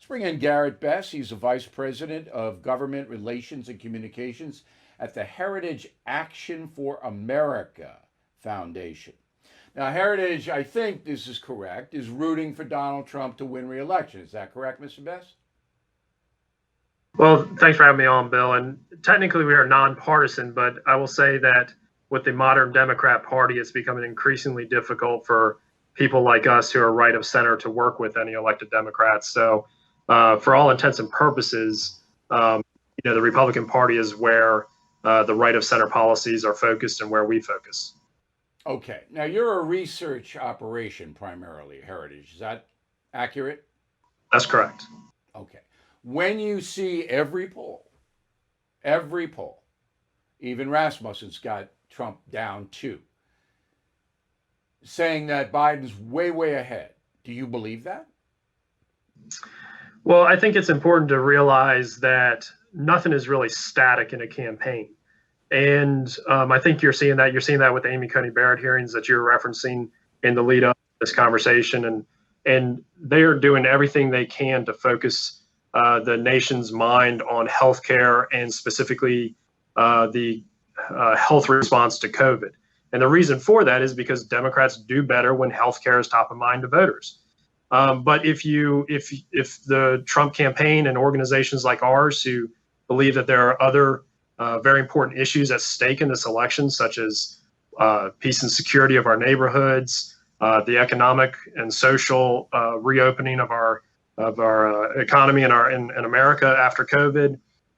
bring in Garrett Bess. He's the Vice President of Government Relations and Communications at the Heritage Action for America Foundation. Now, Heritage, I think this is correct, is rooting for Donald Trump to win re-election. Is that correct, Mr. Bess? Well, thanks for having me on, Bill. And technically, we are nonpartisan, but I will say that with the modern Democrat Party, it's becoming increasingly difficult for people like us who are right of center to work with any elected Democrats. So, for all intents and purposes, the Republican Party is where the right of center policies are focused and where we focus. Okay. Now, you're a research operation primarily, Heritage. Is that accurate? That's correct. Okay. When you see every poll, even Rasmussen's got Trump down 2, saying that Biden's way, way ahead, do you believe that? Well, I think it's important to realize that nothing is really static in a campaign. And I think you're seeing that. You're seeing that with the Amy Coney Barrett hearings that you're referencing in the lead up to this conversation. And they are doing everything they can to focus the nation's mind on healthcare and specifically the health response to COVID. And the reason for that is because Democrats do better when healthcare is top of mind to voters. But if the Trump campaign and organizations like ours who believe that there are other very important issues at stake in this election, such as peace and security of our neighborhoods, the economic and social reopening of our economy in America after COVID,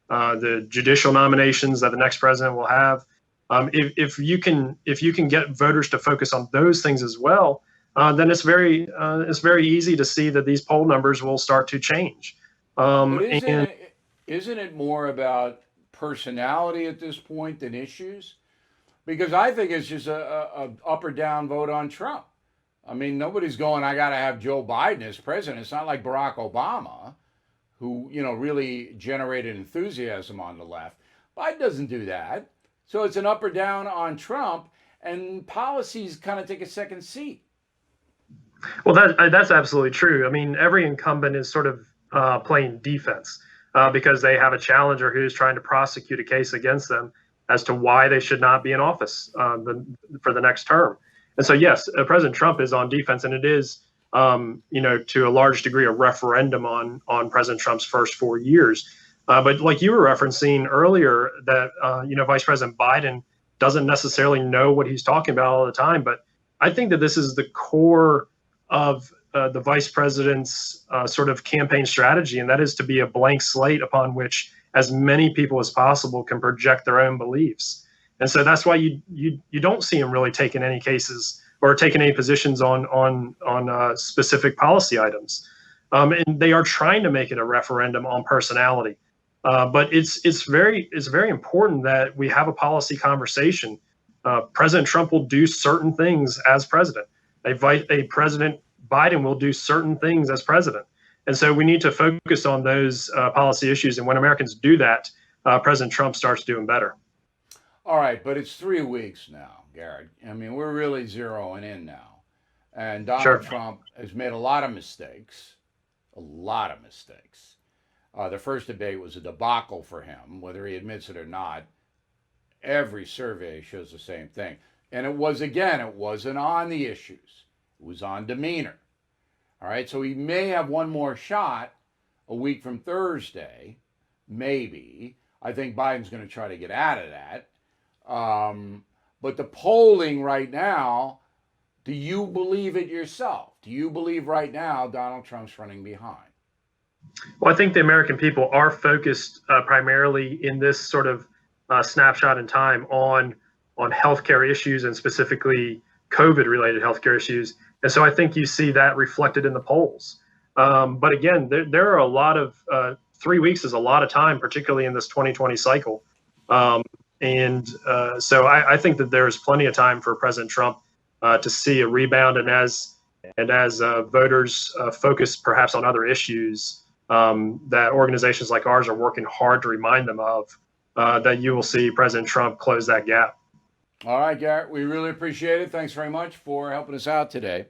the judicial nominations that the next president will have. If you can get voters to focus on those things as well, then it's very easy to see that these poll numbers will start to change. But isn't it more about personality at this point than issues? Because I think it's just a up or down vote on Trump. I mean, nobody's going, I got to have Joe Biden as president. It's not like Barack Obama, who, really generated enthusiasm on the left. Biden doesn't do that. So it's an up or down on Trump, and policies kind of take a second seat. Well, that's absolutely true. I mean, every incumbent is sort of playing defense because they have a challenger who's trying to prosecute a case against them as to why they should not be in office for the next term. And so, yes, President Trump is on defense, and it is, to a large degree, a referendum on President Trump's first 4 years. But like you were referencing earlier, that Vice President Biden doesn't necessarily know what he's talking about all the time. But I think that this is the core of the vice president's sort of campaign strategy, and that is to be a blank slate upon which as many people as possible can project their own beliefs. And so that's why you don't see him really taking any cases or taking any positions on specific policy items. And they are trying to make it a referendum on personality. But it's very important that we have a policy conversation. President Trump will do certain things as president. A President Biden will do certain things as president. And so we need to focus on those policy issues. And when Americans do that, President Trump starts doing better. All right, but it's 3 weeks now, Garrett. I mean, we're really zeroing in now. And Donald Trump has made a lot of mistakes. The first debate was a debacle for him, whether he admits it or not. Every survey shows the same thing. And it wasn't on the issues. It was on demeanor. All right, so he may have one more shot a week from Thursday, maybe. I think Biden's going to try to get out of that. But the polling right now, do you believe it yourself? Do you believe right now Donald Trump's running behind? Well, I think the American people are focused primarily in this sort of snapshot in time on healthcare issues and specifically COVID-related healthcare issues. And so I think you see that reflected in the polls. But again, there are a lot of 3 weeks is a lot of time, particularly in this 2020 cycle. So I think that there is plenty of time for President Trump to see a rebound, and as voters focus perhaps on other issues that organizations like ours are working hard to remind them of, that you will see President Trump close that gap. All right, Garrett, we really appreciate it. Thanks very much for helping us out today.